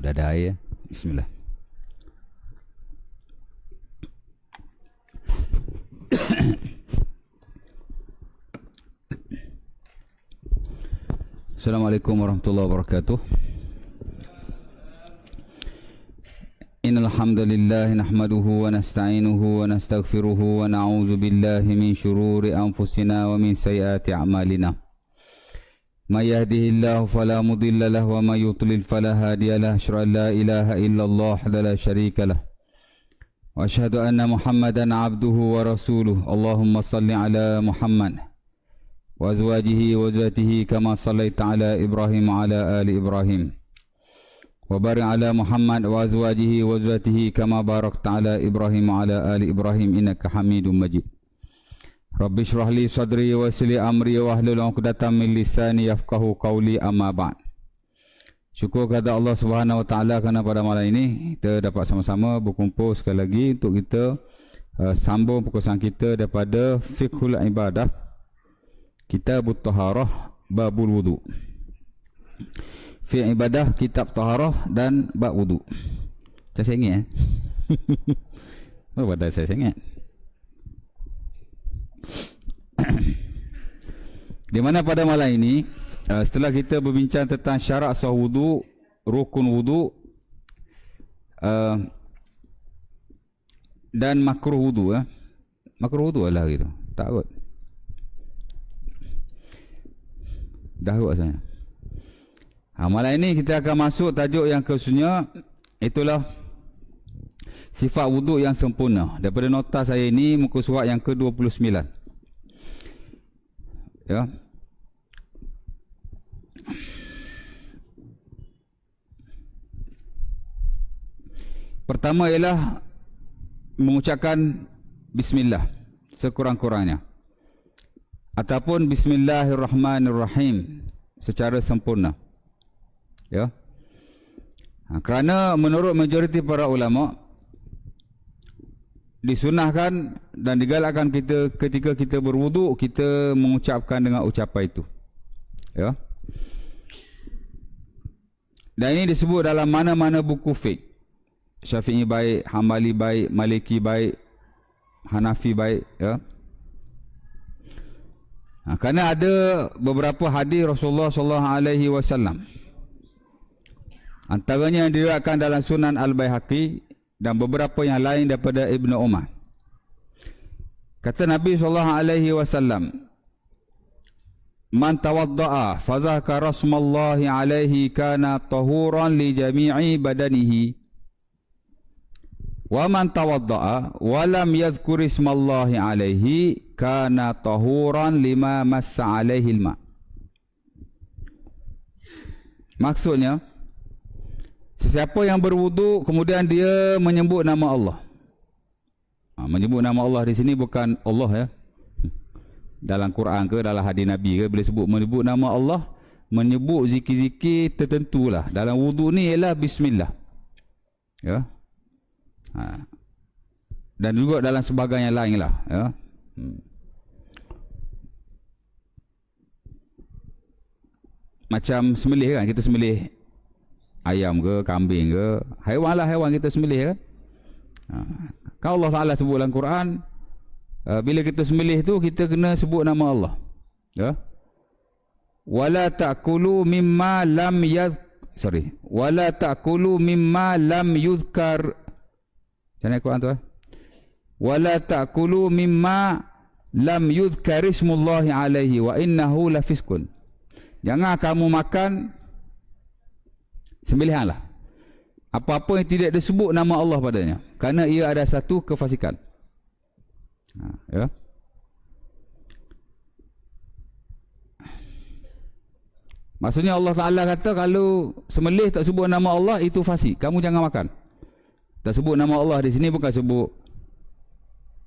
Dah ada air. Bismillah. Assalamualaikum warahmatullahi wabarakatuh. Innal hamdalillah nahmaduhu wa nasta'inuhu wa nastaghfiruhu wa na'udzu billahi min shururi anfusina wa min sayyiati a'malina. May yahdihillahu fala mudilla lahu wa may yudlil fala hadiya lahu. Asyhadu an la ilaha illallah wahdahu la syarika lahu wa asyhadu anna Muhammadan 'abduhu wa rasuluhu. Allahumma shalli ala Muhammad wa azwajihi wa zurriyyatihi kama shallaita ala Ibrahim wa ala ali Ibrahim. Wa barik ala Muhammad wa azwajihi wa zurriyyatihi kama barakta ala Ibrahim wa ala ali Ibrahim innaka Hamidum Majid. Rabbi shrah li sadri wa yassir li amri wa hlul 'uqdatam min lisani yafqahu qawli, amma ba'd. Syukur kepada Allah Subhanahu wa taala kerana pada malam ini kita dapat sama-sama berkumpul sekali lagi untuk kita sambung perkongsian kita daripada Fiqhul Ibadah, Kitabut Taharah, Babul Wudu. Fiqh Ibadah, Kitab Taharah dan Bab Wudu. Saya ingat Apa dah saya ingat? Di mana pada malam ini setelah kita berbincang tentang syarat sah wudu, rukun wudu dan makruh wudu, makruh wudu adalah gitu. Tak kot. Dah kot saya. Malam ini kita akan masuk tajuk yang khususnya, itulah sifat wudu yang sempurna. Daripada nota saya ini muka surat yang ke-29. Ya. Pertama ialah mengucapkan bismillah sekurang-kurangnya, ataupun bismillahirrahmanirrahim secara sempurna. Ya. Kerana menurut majoriti para ulama disunahkan dan digalakkan kita ketika kita berwudu kita mengucapkan dengan ucapan itu. Ya. Dan ini disebut dalam mana-mana buku fiqh. Syafi'i baik, Hambali baik, Maliki baik, Hanafi baik, ya. Kerana ada beberapa hadis Rasulullah sallallahu alaihi wasallam. Antaranya yang diriwayatkan dalam Sunan Al-Baihaqi dan beberapa yang lain daripada Ibnu Umar. Kata Nabi sallallahu alaihi wasallam, "Man tawadda'a fa zakara rasmallahi alaihi kana tahuran li jami'i badanihi. Wa man tawadda'a wa lam yadhkur ismallahi alaihi kana tahuran lima massa alaihi alma." Maksudnya, sesiapa yang berwudu kemudian dia menyebut nama Allah. Menyebut nama Allah di sini bukan Allah, ya. Dalam Quran ke dalam hadis Nabi ke boleh sebut menyebut nama Allah, menyebut zikir-zikir tertentulah. Dalam wudu ni ialah bismillah. Ya. Dan juga dalam sebagainya lain lah, ya. Macam sembelih kan, kita sembelih ayam ke, kambing ke, haiwan lah haiwan kita sembelih kan. Kalau Allah Ta'ala sebut dalam Quran, bila kita sembelih tu kita kena sebut nama Allah. Ya. Wala ta'kulu mimma lam wala ta'kulu mimma lam yuzkar. Macam mana Quran tu? Wala ta'kulu mimma lam yuzkar ismullahi alaihi wa innahu lafiskun. Jangan kamu makan sembelihan lah apa-apa yang tidak disebut nama Allah padanya, kerana ia ada satu kefasikan. Ya. Maksudnya Allah Ta'ala kata kalau sembelih tak sebut nama Allah itu fasik, kamu jangan makan. Tak sebut nama Allah di sini bukan sebut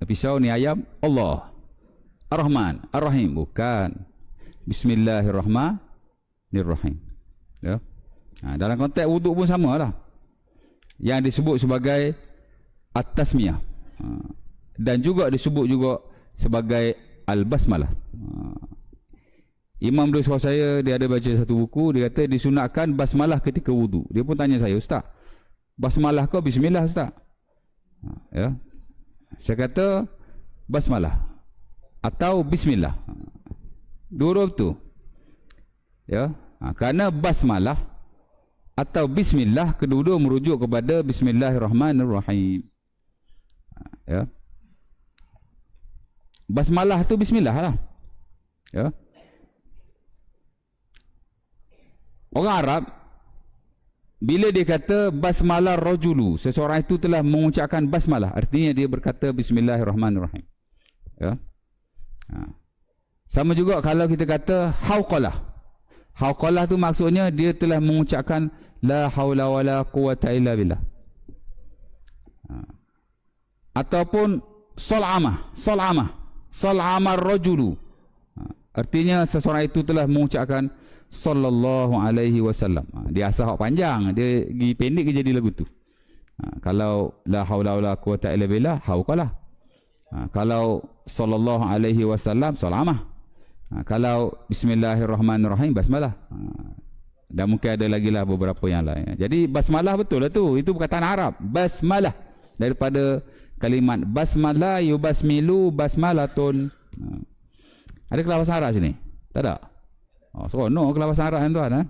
pisau ni ayam, Allah Ar-Rahman Ar-Rahim, bukan. Bismillahirrahmanirrahim. Ya. Dalam konteks wuduk pun sama lah. Yang disebut sebagai at-tasmiyah, dan juga disebut juga sebagai al-basmalah. Imam duduk sekolah saya, dia ada baca satu buku, dia kata disunatkan basmalah ketika wudu. Dia pun tanya saya, Ustaz, basmalah kau bismillah Ustaz? Ya. Saya kata basmalah atau bismillah. Dua-dua betul. Ya. Kerana basmalah atau bismillah kedua-dua merujuk kepada bismillahirrahmanirrahim. Ya. Basmalah tu bismillah lah. Ya. Orang Arab bila dia kata basmalah rajulu, seseorang itu telah mengucapkan basmalah, artinya dia berkata bismillahirrahmanirrahim. Ya. Sama juga kalau kita kata hauqalah. Hauqalah tu maksudnya dia telah mengucapkan la haula wala quwata illa billah. Ataupun sal'amah, sal'amar rajulu. Artinya seseorang itu telah mengucapkan sallallahu alaihi wasallam. Dia asal hak panjang, dia pergi pendek ke jadi lagu tu. Kalau la haula wala quwata illa billah, hauqalah. Kalau sallallahu alaihi wasallam, salamah. Kalau bismillahirrahmanirrahim, basmalah. Dan mungkin ada lagi lah beberapa yang lain. Jadi basmalah betul lah tu. Itu perkataan Arab. Basmalah. Daripada kalimat basmalah yubasmilu basmalatun. Ada kelas bahasa Arab sini? Tak ada? Oh, seronok kelas bahasa Arab yang tuan.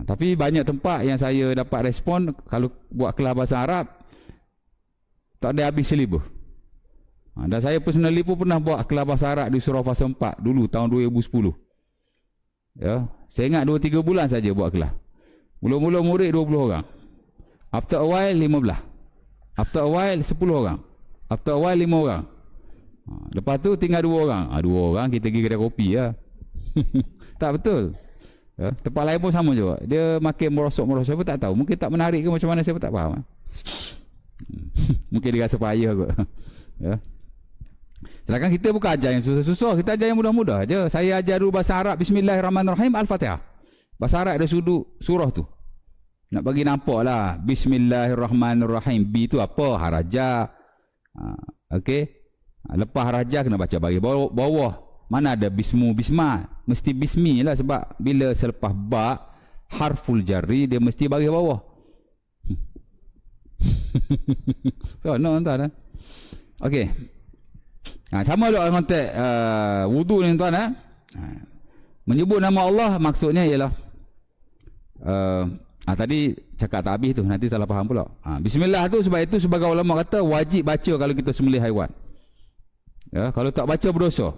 Tapi banyak tempat yang saya dapat respon, kalau buat kelas bahasa Arab tak ada habis silibus. Dan saya personally pun pernah buat kelas bahasa Arab di surah fasa 4 dulu tahun 2010. Ya, saya ingat 2-3 bulan saja buat kelas. Mula-mula murid 20 orang. After a while 15. After a while 10 orang. After a while 5 orang. Lepas tu tinggal 2 orang. 2 orang kita pergi kedai kopi lah. Tak betul. Ya, tempat lain pun sama juga. Dia makin merosok-merosok, saya pun tak tahu. Mungkin tak menarik ke macam mana, saya pun tak faham. Mungkin dia rasa payah kot. Ya. Sedangkan kita bukan ajar yang susah-susah, kita ajar yang mudah-mudah je. Saya ajar dulu bahasa Arab, bismillahirrahmanirrahim, Al-Fatihah. Bahasa Arab ada surah tu. Nak bagi nampak lah, bismillahirrahmanirrahim. B tu apa? Haraja. Okey. Lepas haraja kena baca bagi bawah. Mana ada bismu, bisma. Mesti bismi lah, sebab bila selepas ba, harful jari, dia mesti bagi bawah. So, no, entah dah. Okey. Sama juga konteks wudu ni tuan. Menyebut nama Allah maksudnya ialah tadi cakap tak habis tu, nanti salah faham pula. Bismillah tu, sebab itu sebagai ulama kata wajib baca kalau kita sembelih haiwan. Ya, kalau tak baca berdosa.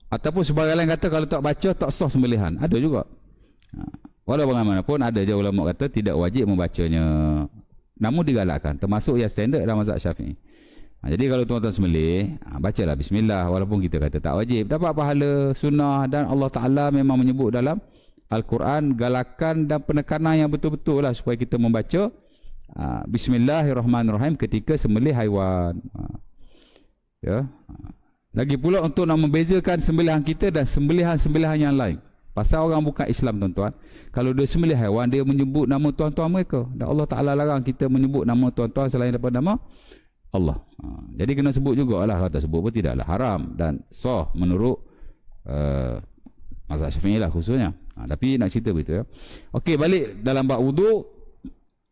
Ataupun sebagai lain kata kalau tak baca tak sah sembelihan. Ada juga. Walau bagaimanapun ada je ulama kata tidak wajib membacanya. Namun digalakkan, termasuk yang standard dalam mazhab Syafi'i. Jadi kalau tuan-tuan sembelih, bacalah bismillah walaupun kita kata tak wajib. Dapat pahala sunnah, dan Allah Ta'ala memang menyebut dalam Al-Quran galakan dan penekanan yang betul-betul lah supaya kita membaca bismillahirrahmanirrahim ketika sembelih haiwan. Ya. Lagi pula untuk nak membezakan sembelihan kita dan sembelihan-sembelihan yang lain. Pasal orang bukan Islam tuan-tuan, kalau dia sembelih haiwan, dia menyebut nama tuan-tuan mereka. Dan Allah Ta'ala larang kita menyebut nama tuan-tuan selain daripada nama Allah. Jadi kena sebut jugalah. Kata sebut pun tidaklah haram dan sah menurut mazhab Syafi'i lah khususnya. Tapi nak cerita begitu ya. Okey, balik dalam bab wudu.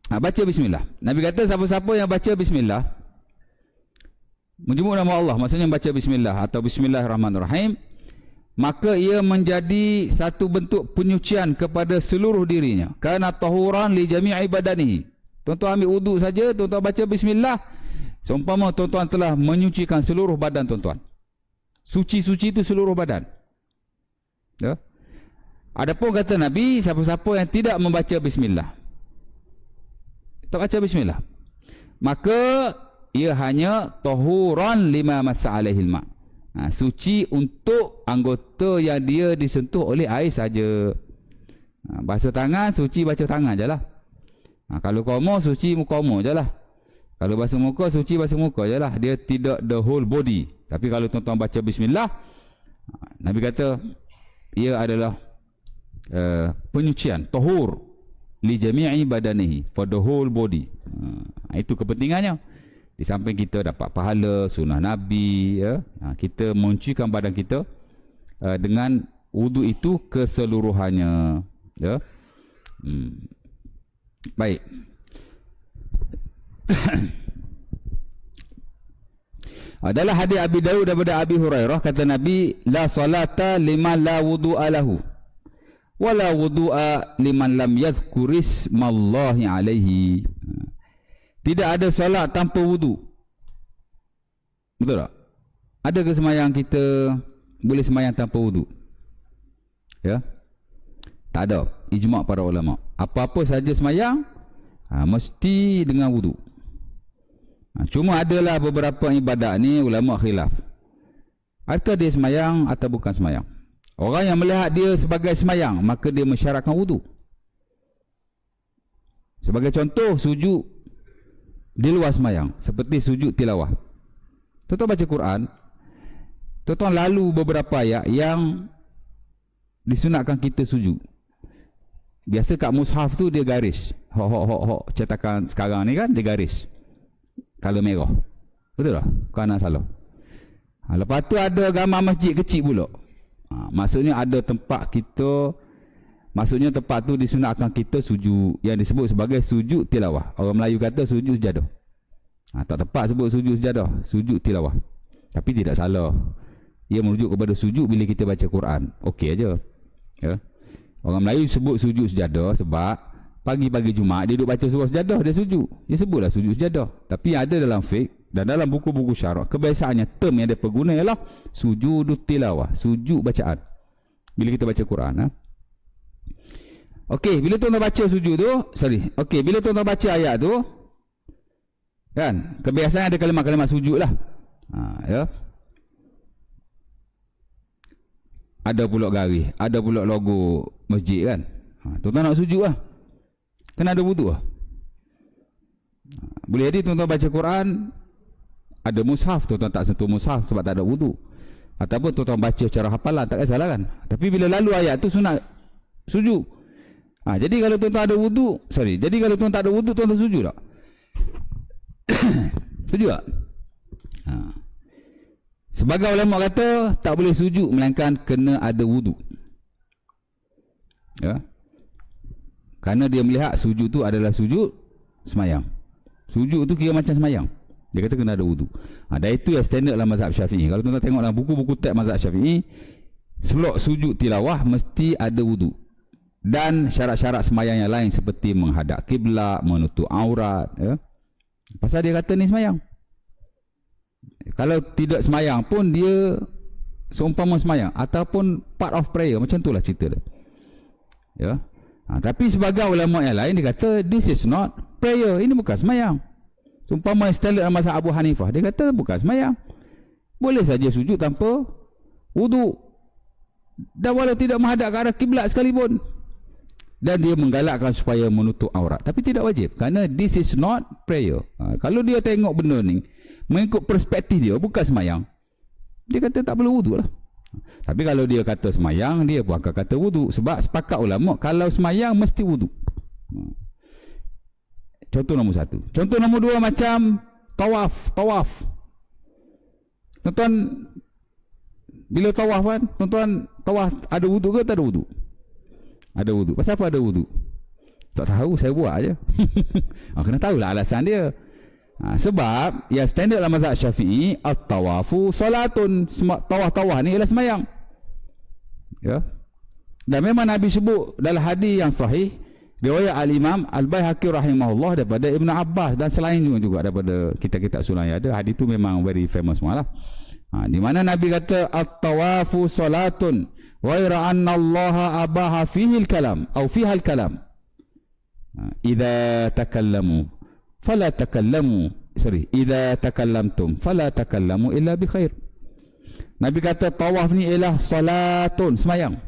Baca bismillah. Nabi kata siapa-siapa yang baca bismillah, menyebut nama Allah, maksudnya baca bismillah atau bismillahirrahmanirrahim, maka ia menjadi satu bentuk penyucian kepada seluruh dirinya. Kana tahuran li jami'i badanihi. Tuan-tuan ambil wudu saja, tuan-tuan baca bismillah, seumpama tuan-tuan telah menyucikan seluruh badan tuan-tuan. Suci-suci itu seluruh badan. Ya. Adapun kata Nabi, siapa-siapa yang tidak membaca bismillah, tak baca bismillah, maka ia hanya tahuran lima massa alaihil ma. Suci untuk anggota yang dia disentuh oleh air saja. Basuh tangan, suci basuh tangan je lah. Kalau komo, suci komo je lah. Kalau basuh muka, suci basuh muka je lah. Dia tidak the whole body. Tapi kalau tuan-tuan baca bismillah, Nabi kata ia adalah penyucian, tahur li jami'i badanihi, for the whole body. Itu kepentingannya. Di samping kita dapat pahala sunnah Nabi, ya, kita mencucikan badan kita dengan Wudu itu keseluruhannya. Ya. Baik. Adalah hadis Abi Daud daripada Abi Hurairah, kata Nabi, la salata liman la wudu'a lahu wala wudu'a liman lam yadhkuris mallahi alaihi. Tidak ada solat tanpa wudu. Betul tak? Ada ke semayang kita boleh semayang tanpa wudu? Ya? Tak ada. Ijma' para ulama. Apa-apa saja semayang mesti dengan wudu. Cuma adalah beberapa ibadat ni ulama khilaf. Adakah dia semayang atau bukan semayang? Orang yang melihat dia sebagai semayang, maka dia mensyaratkan wudu. Sebagai contoh, sujud di luar semayang, seperti sujud tilawah. Tuan-tuan baca Quran, tuan-tuan lalu beberapa ayat yang disunatkan kita sujud. Biasa kat mushaf tu dia garis. Hok cetakan sekarang ni kan dia garis. Color merah. Betul tak? Kanan salah. Lepas tu ada gambar masjid kecil pula. Maksudnya ada tempat kita, maksudnya tempat tu disunatkan kita sujud, yang disebut sebagai sujud tilawah. Orang Melayu kata sujud sejadah. Tak tepat sebut sujud sejadah, sujud tilawah. Tapi tidak salah. Ia merujuk kepada sujud bila kita baca Quran. Okey aja. Ya. Orang Melayu sebut sujud sejadah sebab pagi-pagi Jumaat dia duduk baca surah sejadah, dia sujud. Dia sebutlah sujud sejadah. Tapi yang ada dalam fiqh dan dalam buku-buku syarak, kebiasaannya term yang dia perguna ialah sujud tilawah, sujud bacaan. Bila kita baca Quran. Okey, bila tuan-tuan baca sujud tu, bila tuan-tuan baca ayat tu, kan, kebiasaan ada kalimat-kalimat sujud lah. Ya. Ada pula garis, ada pula logo masjid kan. Tuan-tuan nak sujud lah, kena ada wudu lah. Boleh jadi tuan-tuan baca Quran, ada mushaf, tuan-tuan tak sentuh mushaf sebab tak ada wudu. Ataupun tuan-tuan baca secara hafalan, tak kisahlah kan. Tapi bila lalu ayat tu sunat sujud. Jadi kalau tuan-tuan ada wudu, jadi kalau tuan-tuan tak ada wudu, tuan-tuan sujud tak? Sujud tak? Sebagai ulama kata tak boleh sujud melainkan kena ada wudu. Ya. Kerana dia melihat sujud tu adalah sujud semayang. Sujud tu kira macam semayang. Dia kata kena ada wudu. Dan itu yang standard dalam mazhab Syafi'i. Kalau tuan-tuan tengok dalam buku-buku teks mazhab Syafi'i, selok sujud tilawah mesti ada wudu. Dan syarat-syarat semayang yang lain seperti menghadap kiblat, menutup aurat. Ya. Pasal dia kata ni semayang. Kalau tidak semayang pun dia seumpama semayang ataupun part of prayer, macam itulah cerita dia. Ya. Tapi sebagai ulama yang lain dia kata this is not prayer, ini bukan semayang. Seumpama standard dalam mazhab Abu Hanifah, dia kata bukan semayang. Boleh saja sujud tanpa wudu. Dan walau tidak menghadap ke arah kiblat sekalipun. Dan dia menggalakkan supaya menutup aurat. Tapi tidak wajib, kerana this is not prayer. Kalau dia tengok benda ni mengikut perspektif dia, bukan semayang, dia kata tak perlu wudu lah. Tapi kalau dia kata semayang, dia pun akan kata wudu. Sebab sepakat ulama, kalau semayang mesti wudu. Contoh nombor satu. Contoh nombor dua, macam tawaf. Tuan-tuan, bila tawaf kan, tuan-tuan tawaf ada wudu ke tak ada wudu? Ada wudu. Pasal apa ada wudu? Tak tahu, saya buat aje. Kena tahulah alasan dia. Sebab yang standard dalam mazhab Syafi'i, at-tawafu salatun. Tawaf-tawaf ni ialah semayang. Ya. Dan memang Nabi sebut dalam hadis yang sahih, riwayat Al-Imam Al-Baihaqi rahimahullah daripada Ibn Abbas dan selain juga daripada kitab-kitab sunnah yang ada. Hadis tu memang very famous malah. Di mana Nabi kata at-tawafu salatun ghaira anna Allah abaha fihi al-kalam atau fiha al-kalam. Idza takallamu fala takallamu, idza takallamtum fala takallamu illa bi khair. Nabi kata tawaf ni ialah salatun, semayang.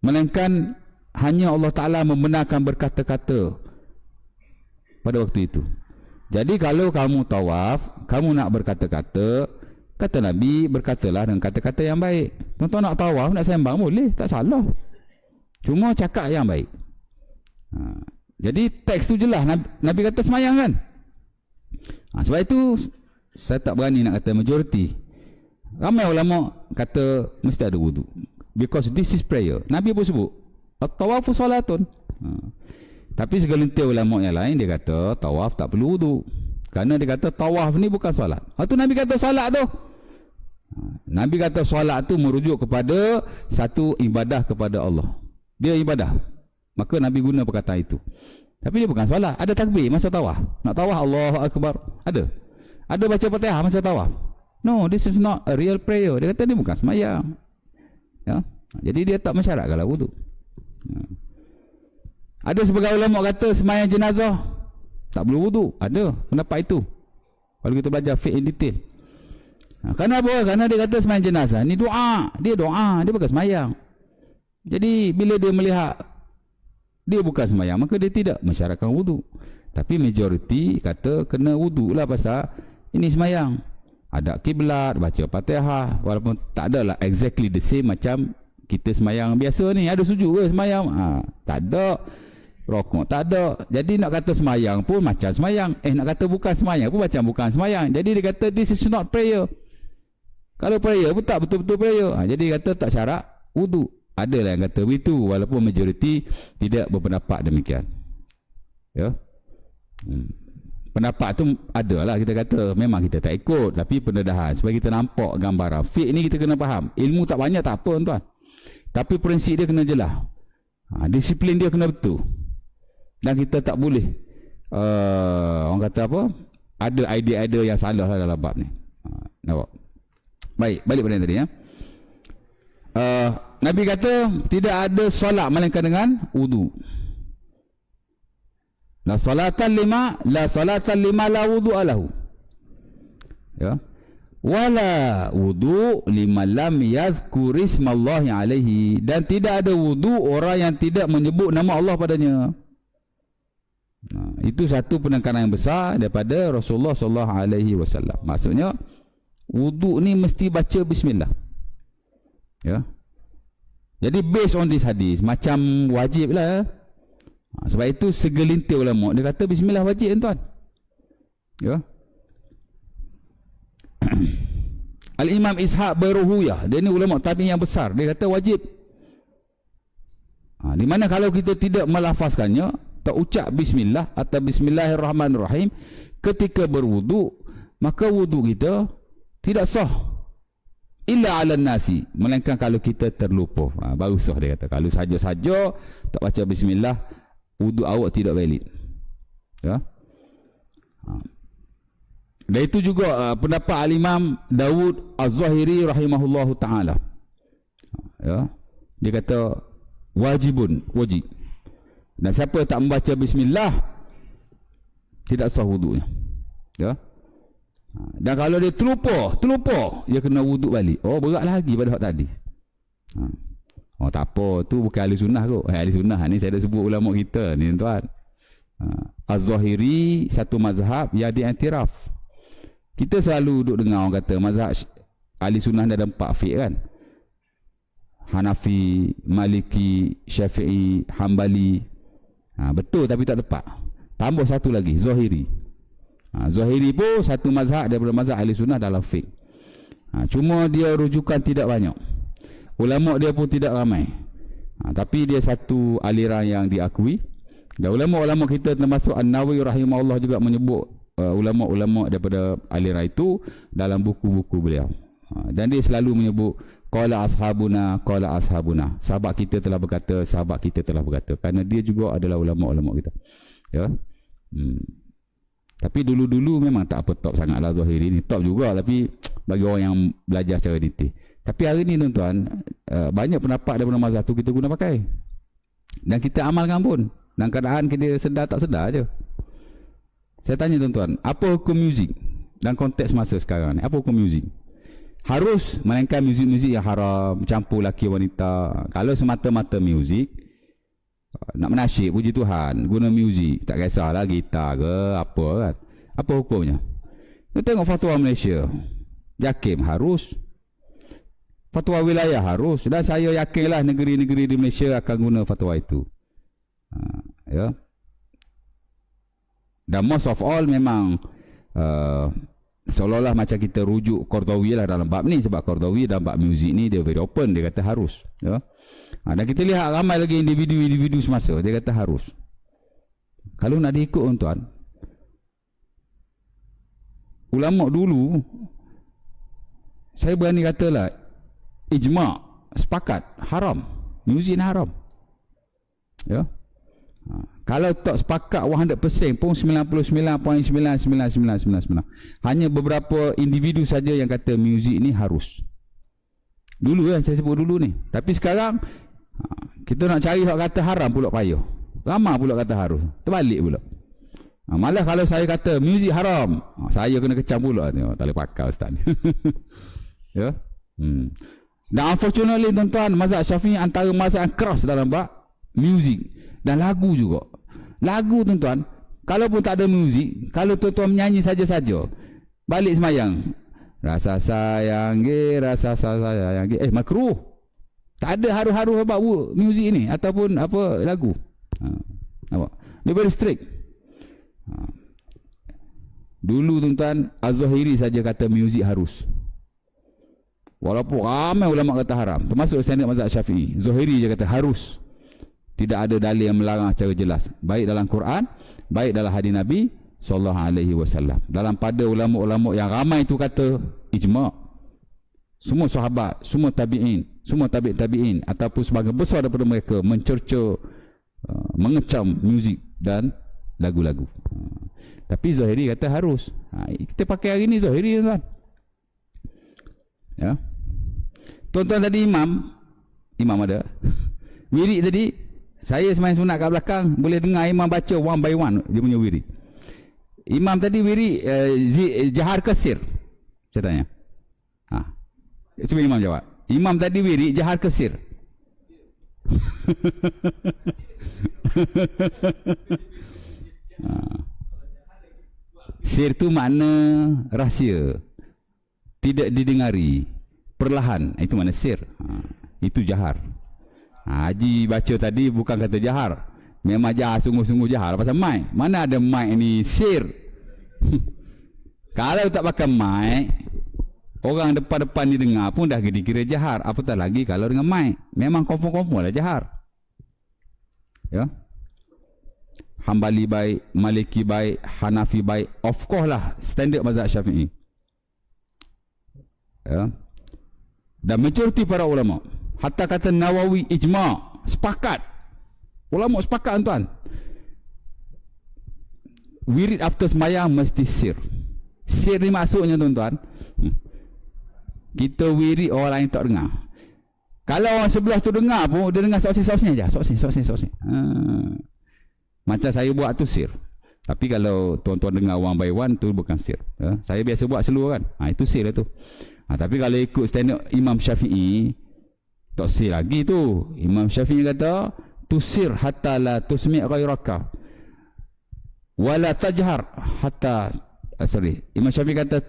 Melainkan hanya Allah Ta'ala membenarkan berkata-kata pada waktu itu. Jadi kalau kamu tawaf, kamu nak berkata-kata, kata Nabi, berkatalah dengan kata-kata yang baik. Tuan-tuan nak tawaf, nak sembang boleh, tak salah. Cuma cakap yang baik. Jadi teks tu jelas, Nabi kata semayang kan. Sebab itu saya tak berani nak kata majoriti. Ramai ulama kata mesti ada wudu. because this is prayer. Nabi pun sebut at-tawafu salatun. Tapi segelintir ulama yang lain dia kata tawaf tak perlu wudu. Kerana dia kata tawaf ni bukan solat. Tu Nabi kata solat tu. Nabi kata solat tu merujuk kepada satu ibadah kepada Allah. Dia ibadah. Maka Nabi guna perkataan itu. Tapi dia bukan solat. Ada takbir masa tawaf. Nak tawaf Allahu Akbar. Ada. Ada baca Fatihah masa tawaf. No, this is not a real prayer. Dia kata dia bukan semayang. Ya. Jadi dia tak mensyaratkanlah wudu. Ada sebagai ulama kata semayang jenazah tak perlu wudu. Ada pendapat itu. Kalau kita belajar fiqh in detail. Kenapa? Kerana dia kata semayang jenazah ni doa. Dia doa, dia bukan semayang. Jadi bila dia melihat dia bukan semayang, maka dia tidak mensyaratkan wudu. Tapi majoriti kata kena wudu lah pasal ini semayang. Ada kiblat, baca Fatihah, walaupun tak adalah exactly the same macam kita semayang biasa ni. Ada sujud ke semayang? Tak ada. Rokok tak ada. Jadi nak kata semayang pun macam semayang. Nak kata bukan semayang pun macam bukan semayang. Jadi dia kata this is not prayer. Kalau prayer pun tak betul-betul prayer. Jadi dia kata tak syarat wudu. Adalah yang kata begitu, walaupun majoriti tidak berpendapat demikian. Ya. Pendapat tu adalah kita kata memang kita tak ikut, tapi pendedahan supaya kita nampak gambaran. Fiqh ni kita kena faham. Ilmu tak banyak tak apa tuan. Tapi prinsip dia kena jelas. Disiplin dia kena betul. Dan kita tak boleh orang kata apa? Ada idea-idea yang salah lah dalam bab ni. Nampak? Baik, balik pada yang tadi ya. Nabi kata tidak ada solat melainkan dengan wudu. La salatan lima la wudu alahu. Ya. Wala wudu lima lam yazkur ismallahi alaihi, dan tidak ada wudu orang yang tidak menyebut nama Allah padanya. Itu satu penekanan yang besar daripada Rasulullah sallallahu alaihi wasallam. Maksudnya wudu ni mesti baca bismillah. Ya. Jadi based on this hadis macam wajib lah. Sebab itu segelintir ulama dia kata bismillah wajib tuan. Ya. Al-Imam Ishaq Baruhuyah, dia ni ulama tabi'in yang besar, dia kata wajib. Di mana kalau kita tidak melafazkannya, tak ucap bismillah atau bismillahirrahmanirrahim ketika berwudu, maka wudu kita tidak sah. Illa ala nasi, melainkan kalau kita terlupa. Baru sah dia kata. Kalau saja-saja tak baca bismillah, wudu awak tidak valid. Ya. Dan itu juga pendapat Al-Imam Dawud Az-Zahiri rahimahullahu ta'ala. Ya. Dia kata wajib. Dan siapa tak membaca bismillah, tidak sah wudunya. Ya. Dan kalau dia terlupa, dia kena wuduk balik. Berat lagi pada hak tadi. Tak apa, tu bukan ahli sunnah kot. Ahli sunnah ni saya dah sebut ulama kita ni tuan. Az-Zahiri satu mazhab yang diiktiraf. Kita selalu duduk dengar orang kata mazhab ahli sunnah ada 4 fiqh kan. Hanafi, Maliki, Syafi'i, Hambali. Betul tapi tak tepat. Tambah satu lagi, Zahiri. Zahiri pun satu mazhab daripada mazhab ahli sunnah dalam fiqh. Cuma dia rujukan tidak banyak. Ulama dia pun tidak ramai. Tapi dia satu aliran yang diakui. Dan ulama-ulama kita termasuk An-Nawawi rahimahullah juga menyebut ulama-ulama daripada aliran itu dalam buku-buku beliau. Dan dia selalu menyebut qala ashabuna. Sahabat kita telah berkata, kerana dia juga adalah ulama-ulama kita. Ya. Tapi dulu-dulu memang tak apa top sangatlah Zahiri ni. Top juga tapi bagi orang yang belajar secara detail. Tapi hari ni tuan-tuan, banyak pendapat daripada mazhab tu kita guna pakai. Dan kita amalkan pun. Dalam keadaan kita sedar tak sedar je. Saya tanya tuan-tuan, apa hukum muzik dalam konteks masa sekarang ni? Apa hukum muzik? Harus melainkan muzik-muzik yang haram, campur laki wanita. Kalau semata-mata muzik, nak menasyid puji Tuhan, guna muzik, tak kisahlah gitar ke apa kan. Apa hukumnya? Kita tengok fatwa Malaysia. Jakim harus. Fatwa wilayah harus. Dan saya yakinlah negeri-negeri di Malaysia akan guna fatwa itu. Ya. Dan most of all memang seolah-olah macam kita rujuk Qardawi lah dalam bab ni, sebab Qardawi dalam bab muzik ni dia very open, dia kata harus, ya. Dan kita lihat ramai lagi individu-individu semasa dia kata harus. Kalau nak diikut tuan, ulama dulu saya berani katalah ijma' sepakat haram, muzik ni haram, ya. Kalau tak sepakat 100% pun 99.99999, hanya beberapa individu saja yang kata muzik ni harus. Dulu saya sebut dulu ni. Tapi sekarang kita nak cari hak kata haram pula payah. Ramai pula kata harus. Terbalik pula. Malah kalau saya kata muzik haram, saya kena kecam pula. Tak boleh pakai ustaz ni. Ya. Dan unfortunately tuan-tuan, mazhab Syafi'i antara mazhab yang keras dalam bab muzik dan lagu juga. Lagu tuan-tuan, kalau pun tak ada muzik, kalau tuan-tuan menyanyi saja-saja, balik semayang, rasa sayang rasa sayang makruh. Tak ada haru-haru sebab muzik ni ataupun apa lagu. Nampak? Dia very strict. Dulu tuan-tuan, Az-Zahiri saja kata muzik harus. Walaupun ramai ulama kata haram, termasuk standard mazhab Syafi'i, Zahiri je kata harus. Tidak ada dalil yang melarang secara jelas, baik dalam Quran, baik dalam hadis Nabi SAW. Dalam pada ulama-ulama yang ramai itu kata ijma', semua sahabat, semua tabi'in, semua tabi'in ataupun sebagian besar daripada mereka mencerca, mengecam muzik dan lagu-lagu. Tapi Zahiri kata harus. Kita pakai hari ni Zahiri tuan. Ya. Tuan-tuan tadi imam ada wirid tadi. Saya semain sunat kat belakang, boleh dengar imam baca one by one dia punya wirid. Imam tadi wirid jahar ke sir? Saya tanya. Cuba imam jawab. Imam tadi wirid jahar ke sir? Sir tu makna rahsia, tidak didengari, perlahan, itu mana sir. Itu jahar. Haji baca tadi bukan kata jahar, memang jahar, sungguh-sungguh jahar. Pasal mic, mana ada mic ni sir. Kalau tak pakai mic, orang depan-depan ni dengar pun dah dikira jahar, apatah lagi kalau dengan mic. Memang confirm lah jahar, ya. Hambali baik, Maliki baik, Hanafi baik, of course lah standard mazhab Syafi'i, ya. Dan majoriti para ulama, hatta kata Nawawi ijma', sepakat. Ulama sepakat tuan. Wirid after semayang mesti sir. Sir ni maksudnya tuan-tuan, kita wirid orang lain tak dengar. Kalau orang sebelah tu dengar pun, dia dengar sosnya je. Sosnya. Macam saya buat tu sir. Tapi kalau tuan-tuan dengar one by one, tu bukan sir. Saya biasa buat seluruh kan. Itu sir lah tu. Tapi kalau ikut standard Imam Syafi'i, tak sir lagi tu. Imam Syafi'i kata tusir hatta la tusmi' ghairaka wala tajhar hatta Imam Syafi'i kata,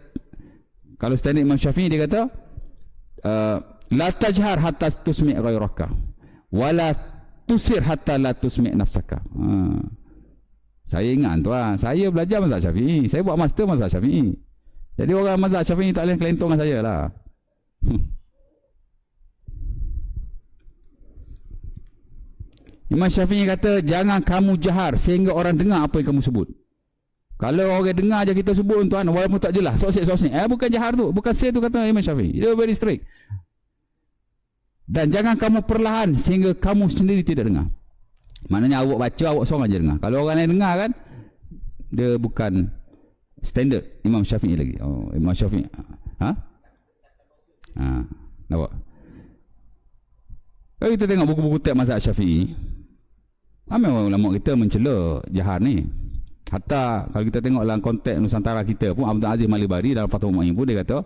kalau standard Imam Syafi'i dia kata la tajhar hatta tusmi' ghairaka wala tusir hatta la tusmi' nafsaka. Saya ingat tuan, saya belajar mazhab Syafi'i, saya buat master mazhab Syafi'i. Jadi orang mazhab Syafi'i tak boleh kelentong dengan saya lah. Imam Syafi'i kata jangan kamu jahar sehingga orang dengar apa yang kamu sebut. Kalau orang dengar je kita sebut tuan, walaupun tak jelas, sosik. Bukan jahar tu, bukan say tu kata Imam Syafi'i. Dia very strict. Dan jangan kamu perlahan sehingga kamu sendiri tidak dengar. Maknanya awak baca, awak seorang je dengar. Kalau orang lain dengar kan, dia bukan standard Imam Syafi'i lagi. Imam Syafi'i. Nampak? Kalau kita tengok buku-buku teks mazhab Syafi'i, ramai ulama kita mencela jahar ni. Hatta kalau kita tengok dalam konteks Nusantara kita pun, Abdul Aziz Malibari dalam Fathul Mu'in pun dia kata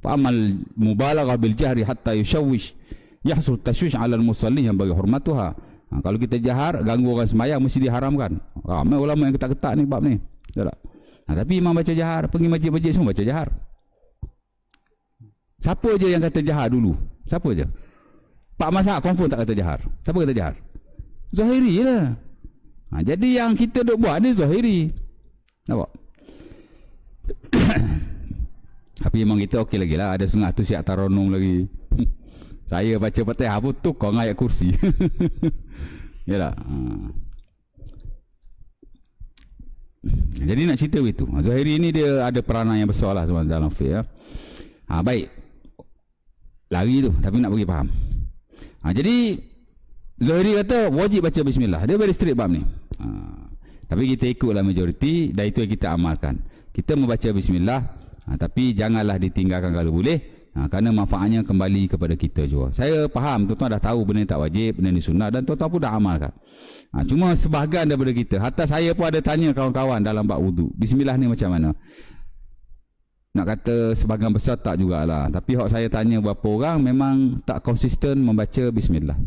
fa'amal mubalaghah bil jahri hatta yushawwish yahsul tashwish 'ala al-musalli yang bagi hormatuha. Kalau kita jahar ganggu orang sembahyang mesti diharamkan. Ramai ulama yang ketak-ketak ni bab ni. Betul tak? Tapi imam baca jahar, pergi masjid-masjid semua baca jahar. Siapa je yang kata jahar dulu? Siapa je? Pak Mazhab confirm tak kata jahar. Siapa kata jahar? Zahiri lah. Jadi yang kita duk buat ni Zahiri. Nampak? Tapi memang kita okey lagi lah. Ada setengah tu siap taronong lagi. Saya baca Fatihah pun tukang ayat kursi. Ya tak? Jadi nak cerita begitu. Zahiri ni dia ada peranan yang besar lah dalam fiqh ya. Baik. Lari tu tapi nak bagi faham. Jadi Zahiri kata wajib baca bismillah. Dia very strict bab ni. Tapi kita ikutlah majoriti dan itu yang kita amalkan. Kita membaca bismillah tapi janganlah ditinggalkan kalau boleh. Kerana manfaatnya kembali kepada kita juga. Saya faham tuan-tuan dah tahu benda ni tak wajib, benda ni sunnah dan tuan-tuan pun dah amalkan. Cuma sebahagian daripada kita, hatta saya pun ada tanya kawan-kawan dalam bab wudu, bismillah ni macam mana? Nak kata sebahagian besar tak jugalah. Tapi hak saya tanya beberapa orang memang tak konsisten membaca bismillah.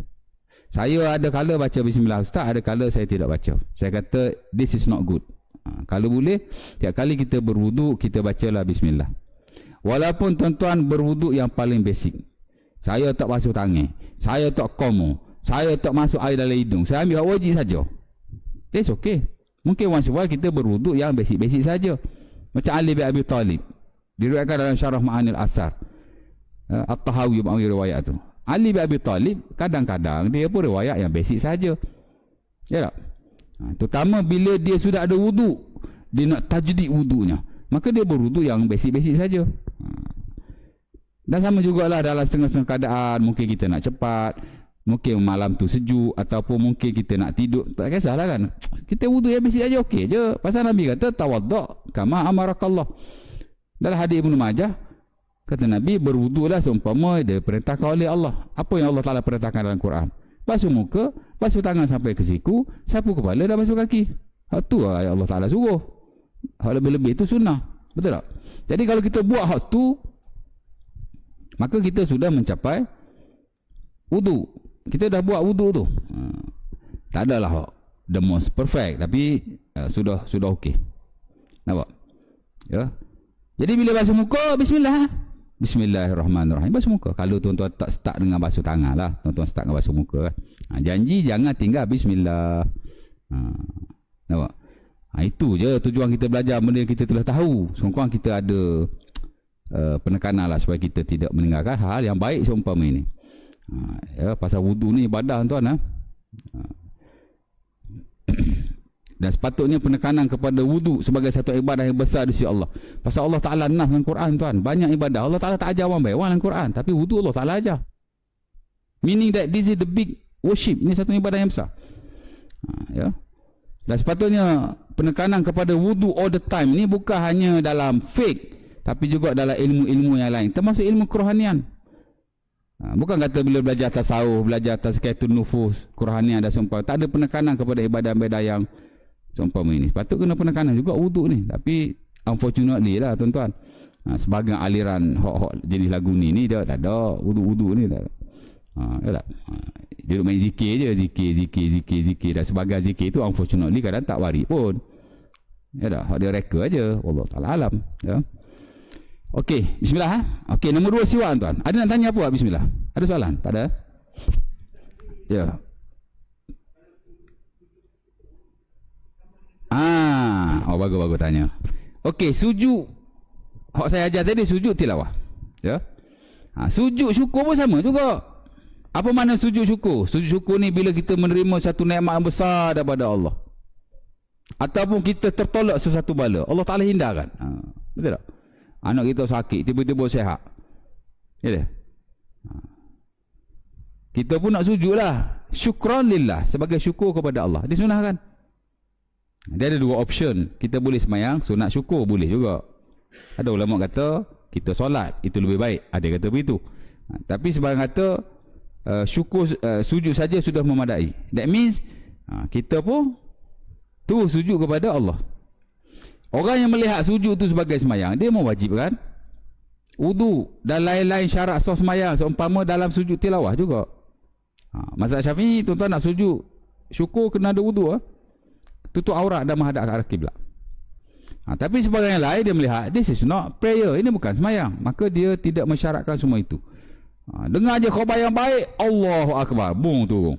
Saya ada kala baca bismillah ustaz, ada kala saya tidak baca. Saya kata this is not good. Kalau boleh, tiap kali kita berwudu kita bacalah bismillah. Walaupun tuan-tuan berwuduk yang paling basic. Saya tak basuh tangan, saya tak komo, saya tak masuk air dalam hidung, saya ambil hak wajib saja. It's okay. Mungkin once a while kita berwuduk yang basic-basic saja. Macam Ali bin Abi Talib diriwayatkan dalam Syarah Ma'anil Asar, At-Tahawi bagi riwayat tu. Ali bin Abi Talib kadang-kadang dia pun riwayat yang basic saja. Ya tak? Terutama bila dia sudah ada wuduk, dia nak tajdid wuduknya, maka dia berwuduk yang basic-basic saja. Dan sama jugalah dalam setengah-setengah keadaan, mungkin kita nak cepat, mungkin malam tu sejuk, ataupun mungkin kita nak tidur, tak kisahlah kan. Kita wuduk yang basic saja okey je. Pasal Nabi kata tawaddu' kama amarakallah. Dalam hadis Ibnu Majah kata Nabi, berwuduklah seumpama dia perintahkan oleh Allah. Apa yang Allah Taala perintahkan dalam Quran? Basuh muka, basuh tangan sampai ke siku, sapu kepala dan basuh kaki. Hak tu lah yang Allah Taala suruh. Hak lebih-lebih itu sunnah. Betul tak? Jadi kalau kita buat hak tu, maka kita sudah mencapai wudu. Kita dah buat wudu tu. Tak adalah hak the most perfect, tapi sudah okey. Nampak? Ya. Jadi bila basuh muka, bismillah. Bismillahirrahmanirrahim. Basuh muka. Kalau tuan-tuan tak start dengan basuh tangan lah, tuan-tuan start dengan basuh muka. Janji jangan tinggal bismillah. Nampak? Itu je tujuan kita belajar benda yang kita telah tahu. Sekurang kita ada penekanan lah supaya kita tidak meninggalkan hal yang baik seumpama ini. Ya, pasal wudu ni ibadah tuan. Dan sepatutnya penekanan kepada wudu sebagai satu ibadah yang besar di sisi Allah. Pasal Allah Ta'ala nas dalam Quran tuan, banyak ibadah Allah Ta'ala tak ajar orang baik dalam Quran, tapi wudu Allah Ta'ala ajar. Meaning that this is the big worship. Ini satu ibadah yang besar. Ya. Dan sepatutnya penekanan kepada wudu all the time ni bukan hanya dalam fake, tapi juga dalam ilmu-ilmu yang lain, termasuk ilmu kerohanian. Bukan kata bila belajar tasawuf, belajar tazkiyatun nufus, kerohanian dan seumpama, tak ada penekanan kepada ibadah-ibadah yang seumpama ini. Patut kena penekanan juga wudu ni. Tapi unfortunately lah tuan-tuan, sebagian aliran hok jenis lagu ni dia tak ada wudu-wudu ni tak. Yalah. Dia main zikir je, zikir dan sebagai zikir tu unfortunately kadang tak waris pun. Ya dah, dia reka aja. Allah Taala alam, ya. Okey, bismillah. Okey, nombor 2 siwak tuan. Ada nak tanya apa bismillah? Ada soalan? Tak ada? Ya. Bagus tanya. Okey, sujud. Hak saya ajar tadi sujud tilawah. Ya. Sujud syukur pun sama juga. Apa makna sujud syukur? Sujud syukur ni bila kita menerima satu nikmat yang besar daripada Allah, ataupun kita tertolak sesuatu bala, Allah Ta'ala hindarkan. Betul tak? Anak kita sakit, tiba-tiba sihat. Ya tak? Kita pun nak sujud lah, syukran lillah, sebagai syukur kepada Allah. Disunahkan. Dia ada 2 option. Kita boleh semayang, sunat syukur boleh juga. Ada ulama kata kita solat itu lebih baik, ada kata begitu. Tapi sebagian kata syukur, sujud saja sudah memadai. That means kita pun tu sujud kepada Allah. Orang yang melihat sujud tu sebagai semayang, dia mewajibkan wudu dan lain-lain syarat sah semayang, seumpama dalam sujud tilawah juga. Mazhab Syafi'i tuan-tuan nak sujud syukur kena ada wudu, tutup aurat dan menghadap ke arah kiblat. Tapi sebagian yang lain dia melihat this is not prayer, ini bukan semayang, maka dia tidak mensyaratkan semua itu. Dengar je khabar yang baik, Allahu Akbar, bung tu.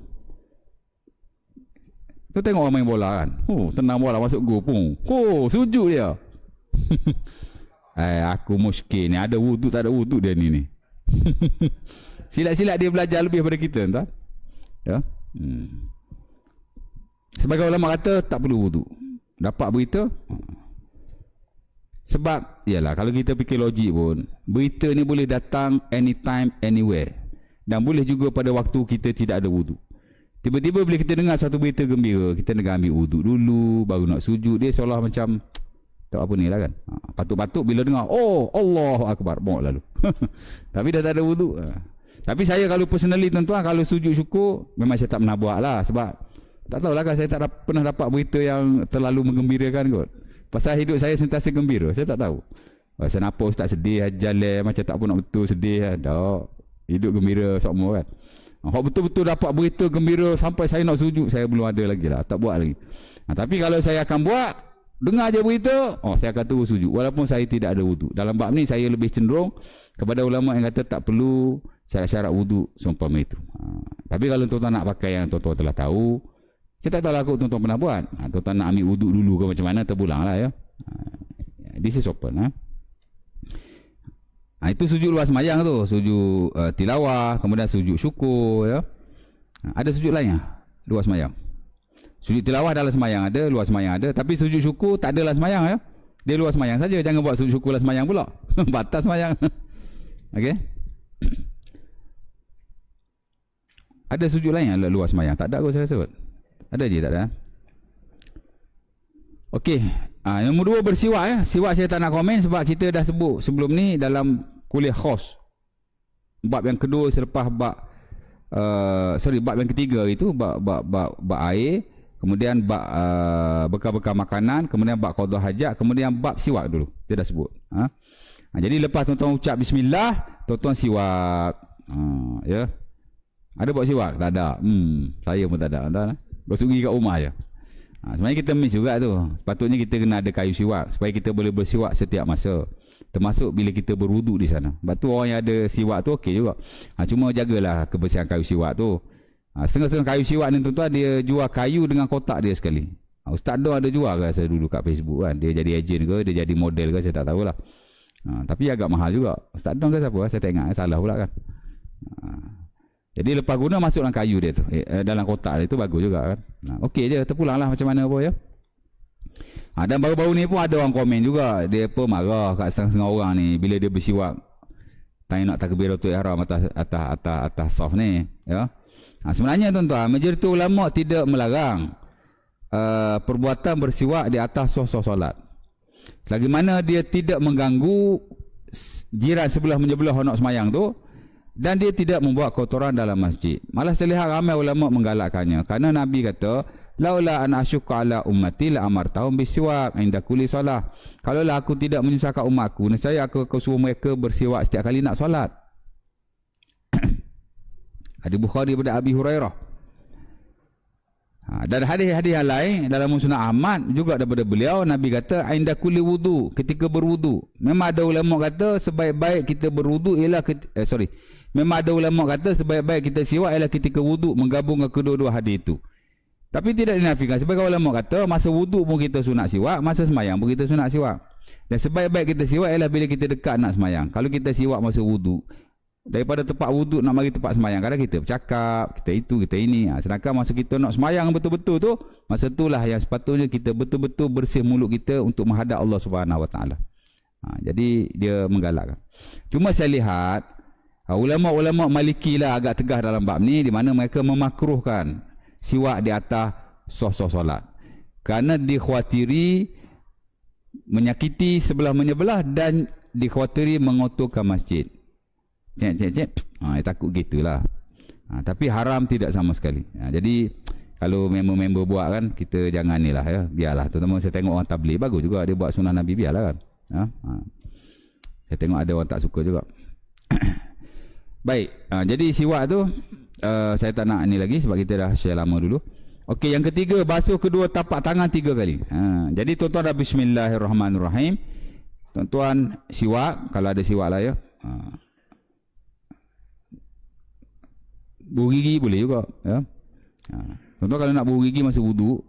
Tu tengok orang main bola kan, tenang bola masuk gol pun, sujud dia. Aku muskil ni, ada wuduk tak ada wuduk dia ni. Silat-silat dia belajar lebih daripada kita, tuan. Ya. Sebagai ulama kata tak perlu wuduk. Dapat berita. Sebab yalah, kalau kita fikir logik pun, berita ni boleh datang anytime anywhere. Dan boleh juga pada waktu kita tidak ada wuduk. Tiba-tiba bila kita dengar satu berita gembira, kita nak ambil wuduk dulu, baru nak sujud. Dia seolah macam tak apa ni lah kan. Patut-patut bila dengar, oh Allahu Akbar, bawa lalu. Tapi dah tak ada wuduk. Tapi saya kalau personally tuan-tuan, kalau sujud syukur, memang saya tak pernah buat lah. Sebab tak tahulah kan, saya tak pernah dapat berita yang terlalu menggembirakan kot. Pasal hidup saya sentiasa gembira, saya tak tahu. Kenapa ustaz sedih, jalan macam tak pun nak betul sedih. Tak, hidup gembira semua kan. Kalau betul-betul dapat berita gembira sampai saya nak sujud, saya belum ada lagi lah, tak buat lagi. Tapi kalau saya akan buat, dengar je berita, saya akan terus sujud walaupun saya tidak ada wuduk. Dalam bab ni saya lebih cenderung kepada ulama yang kata tak perlu syarat-syarat wuduk seumpama itu. Tapi kalau tuan-tuan nak pakai yang tuan-tuan telah tahu, saya tak tahu lah aku tuan-tuan pernah buat. Tuan-tuan nak ambil wuduk dulu ke macam mana, terpulang lah ya. This is open. Itu sujud luar semayang tu, sujud tilawah, kemudian sujud syukur ya. Ada sujud lain luar semayang. Sujud tilawah dalam semayang ada, luar semayang ada. Tapi sujud syukur tak ada dalam semayang ya. Dia luar semayang saja. Jangan buat sujud syukur dalam semayang pula. Batas semayang. Okey. Ada sujud lain yang luar semayang? Tak ada aku saya sebut. Ada je tak ada. Okey. Nombor 2 bersiwak ya. Siwak saya tak nak komen sebab kita dah sebut sebelum ni dalam kuliah khos. Bab yang kedua selepas bab bab yang ketiga itu bab air. Kemudian bab bekal-bekal makanan, kemudian bab qada hajat, kemudian bab siwak dulu. Dia dah sebut. Jadi lepas tuan-tuan ucap bismillah, tuan-tuan siwak. Ya. Ada buat siwak? Tak ada. Saya pun tak ada. Bersugi kat rumah je. Sebenarnya kita miss juga tu. Sepatutnya kita kena ada kayu siwak supaya kita boleh bersiwak setiap masa. Termasuk bila kita berwuduk di sana. Sebab tu orang yang ada siwak tu okey juga. Cuma jagalah kebersihan kayu siwak tu. Setengah-setengah kayu siwak ni tuan-tuan dia jual kayu dengan kotak dia sekali. Ustaz Don ada jual ke saya dulu kat Facebook kan. Dia jadi ejen ke, dia jadi model ke, saya tak tahulah. Tapi agak mahal juga. Ustaz Don ke siapa? Saya tak ingat, salah pula kan. Jadi lepas guna masuk dalam kayu dia tu, dalam kotak dia tu bagus juga kan. Okey je, terpulanglah macam mana apa ya. Dan baru-baru ni pun ada orang komen juga. Dia pun marah kat setengah-setengah orang ni bila dia bersiwak tanya nak takbiratul ihram atas saf ni ya. Sebenarnya tuan-tuan, majoriti ulama tidak melarang perbuatan bersiwak di atas saf-saf solat. Selagi mana dia tidak mengganggu jiran sebelah menyebelah nak semayang tu dan dia tidak membuat kotoran dalam masjid. Malah saya lihat ramai ulama menggalakkannya kerana Nabi kata laula an asyqa ala ummati la amartahum bisiwak inda kulli solah. Kalaulah aku tidak menyusahkan umatku, nescaya aku suruh mereka bersiwak setiap kali nak solat. Hadis Bukhari daripada Abi Hurairah. Dan hadis-hadis yang lain dalam Musnad Ahmad juga daripada beliau, Nabi kata inda kulli wudu, ketika berwudu. Memang ada ulama kata sebaik-baik kita berwudu ialah memang ada ulama kata sebaik-baik kita siwak ialah ketika wudu, menggabungkan kedua-dua hadis itu. Tapi tidak dinafikan. Sebagai ulama kata masa wudu pun kita sunat siwak, masa semayang pun kita sunat siwak. Dan sebaik-baik kita siwak ialah bila kita dekat nak semayang. Kalau kita siwak masa wudu, daripada tempat wuduk nak mari tempat semayang, kadang kita bercakap, kita itu, kita ini. Sedangkan masa kita nak semayang betul-betul tu, masa itulah yang sepatutnya kita betul-betul bersih mulut kita untuk menghadap Allah Subhanahu Wa Taala. Jadi dia menggalakkan. Cuma saya lihat ulama-ulama Maliki lah agak tegas dalam bab ni, di mana mereka memakruhkan siwak di atas saf-saf solat. Kerana dikhawatiri menyakiti sebelah menyebelah dan dikhawatiri mengotorkan masjid. Takut gitulah. Tapi haram tidak sama sekali. Jadi kalau member-member buat kan, kita jangan ni lah ya. Biarlah. Terutama saya tengok orang tabligh bagus juga dia buat sunnah Nabi, biarlah kan. Saya tengok ada orang tak suka juga. Baik. Jadi siwak tu saya tak nak ni lagi sebab kita dah share lama dulu. Okey, yang ketiga, basuh kedua tapak tangan 3 kali. Jadi tuan-tuan dah bismillahirrahmanirrahim. Tuan-tuan siwak, kalau ada siwak lah ya. Buh gigi boleh juga ya. Tuan-tuan kalau nak buh gigi masa wudu,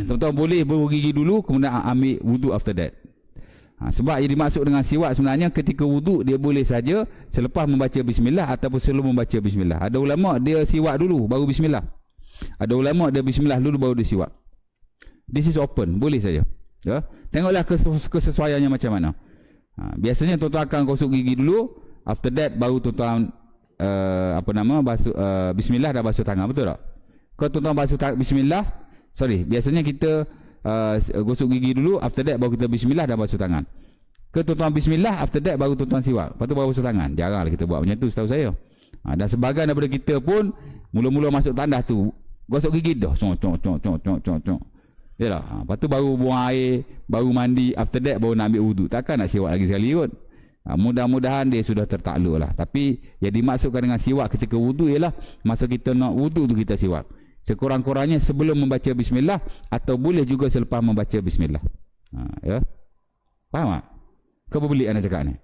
tuan-tuan boleh buh gigi dulu kemudian ambil wudu after that. Sebab yang dimaksud dengan siwak sebenarnya ketika wuduk dia boleh saja selepas membaca bismillah ataupun sebelum membaca bismillah. Ada ulama dia siwak dulu baru bismillah. Ada ulama dia bismillah dulu baru dia siwak. This is open, boleh saja. Ya. Tengoklah kesesuaiannya macam mana. Biasanya tuan-tuan akan gosok gigi dulu, after that baru tuan-tuan basuh bismillah dah basuh tangan, betul tak? Kalau tuan-tuan basuh bismillah, biasanya kita gosok gigi dulu, after that baru kita bismillah dah basuh tangan. Ke tuan-tuan bismillah, after that baru tuan-tuan siwak, lepas tu baru basuh tangan. Jaranglah kita buat macam tu setahu saya. Dan sebahagian daripada kita pun mula-mula masuk tandas tu gosok gigi dah cok. Yalah, lepas tu baru buang air, baru mandi, after that baru nak ambil wuduk. Takkan nak siwak lagi sekali kot. Mudah-mudahan dia sudah tertakluk lah. Tapi yang dimaksudkan dengan siwak ketika wuduk ialah masa kita nak wuduk tu kita siwak. Sekurang-kurangnya sebelum membaca bismillah atau boleh juga selepas membaca bismillah. Ya. Faham tak? Kebebelik anda cakap ni.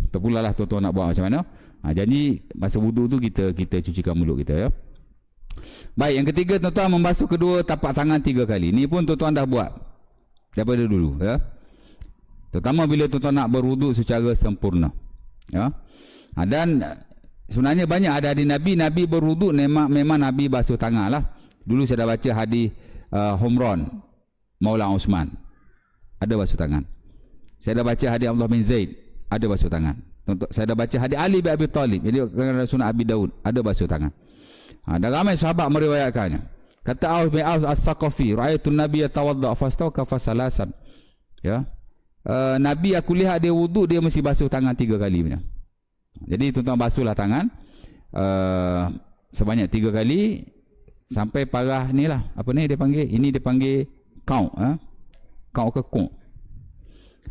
Terpulalah tuan-tuan nak buat macam mana. Jadi masa wuduk tu kita cucikan mulut kita, ya. Baik, yang ketiga tuan-tuan membasuh kedua tapak tangan 3 kali. Ni pun tuan-tuan dah buat daripada dulu, ya. Terutama bila tuan-tuan nak berwuduk secara sempurna, ya. Dan sebenarnya banyak ada hadis Nabi berwuduk memang Nabi basuh tangan lah. Dulu saya dah baca hadis Humran Maula Uthman, ada basuh tangan. Saya dah baca hadis Abdullah bin Zaid, ada basuh tangan. Saya dah baca hadis Ali bin Abi Talib, jadi Sunan Abi Daud, ada basuh tangan. Dan ramai sahabat meriwayatkannya. Kata Aus bin Aus As-Saqafi, ra'aitu Nabi yatawadda fastawqa fasalasan. Ya. Nabi aku lihat dia wuduk dia mesti basuh tangan 3 kali punya. Jadi tuan-tuan basuhlah tangan sebanyak 3 kali sampai parah ni lah. Apa ni dia panggil? Ini dia panggil count, count ke kong.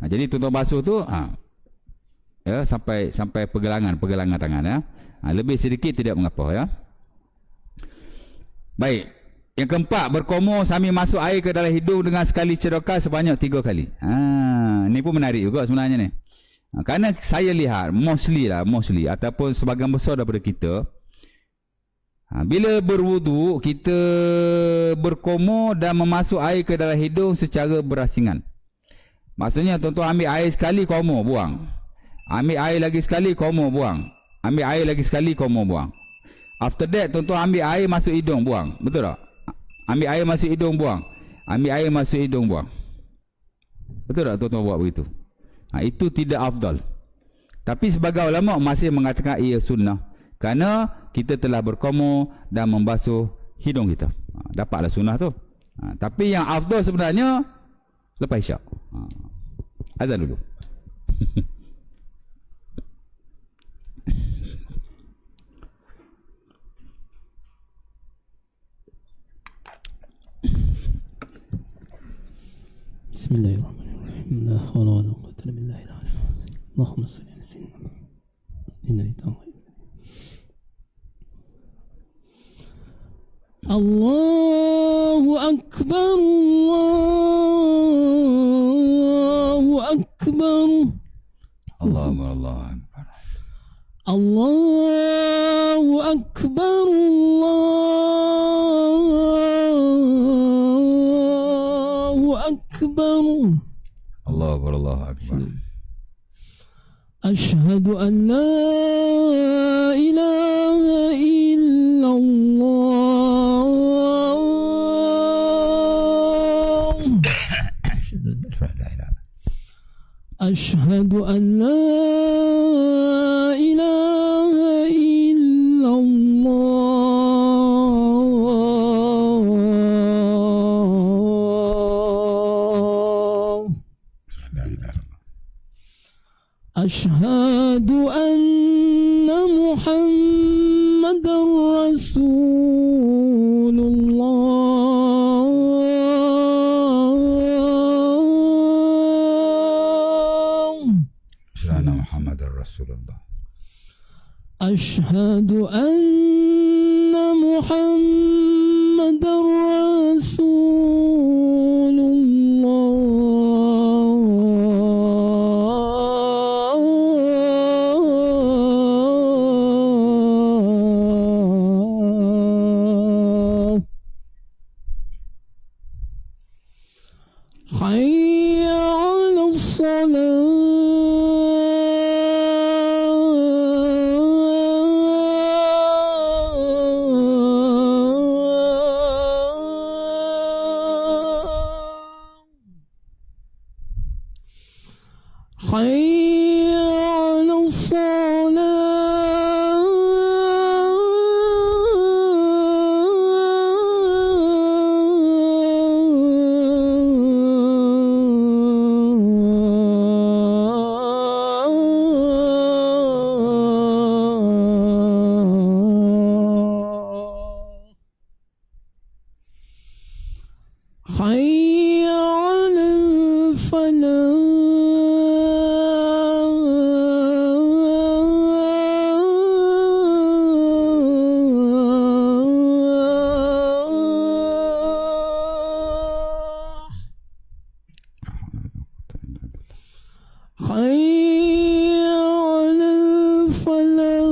Jadi tuan-tuan basuh tu ya sampai pergelangan tangan, ya. Lebih sedikit tidak mengapa, ya. Baik. Yang keempat, berkomor sambil masuk air ke dalam hidung dengan sekali cedokan sebanyak 3 kali. Ni pun menarik juga sebenarnya ni. Kerana saya lihat mostly ataupun sebahagian besar daripada kita, bila berwuduk kita berkomor dan memasuk air ke dalam hidung secara berasingan. Maksudnya tuan-tuan ambil air sekali komor buang. Ambil air lagi sekali komor buang. Ambil air lagi sekali komor buang. After that tuan-tuan ambil air masuk hidung buang. Betul tak? Ambil air masuk hidung buang. Ambil air masuk hidung buang. Betul tak tuan-tuan buat begitu? Itu tidak afdal. Tapi sebagai ulama masih mengatakan ia sunnah. Kerana kita telah berkomor dan membasuh hidung kita. Dapatlah sunnah tu. Tapi yang afdal sebenarnya lepas isyak. Azan dulu. Bismillahirrahmanirrahim. La haula wala quwwata illa billah. Allahumma shalli ala sayyidina Muhammad. Allahu akbar, Allahu akbar. Allahu akbar. Allahu akbar, Allahu akbar. Allahu akbar. Ashhadu an la ilaha illallah. Ashhadu an la ilaha illallah. Ashhadu anna Muhammadar Rasulullah. Ashhadu anna Muhammadar Rasulullah. Hayya 'alas حي على الصلاة حي على الفلاح حي على الفلاح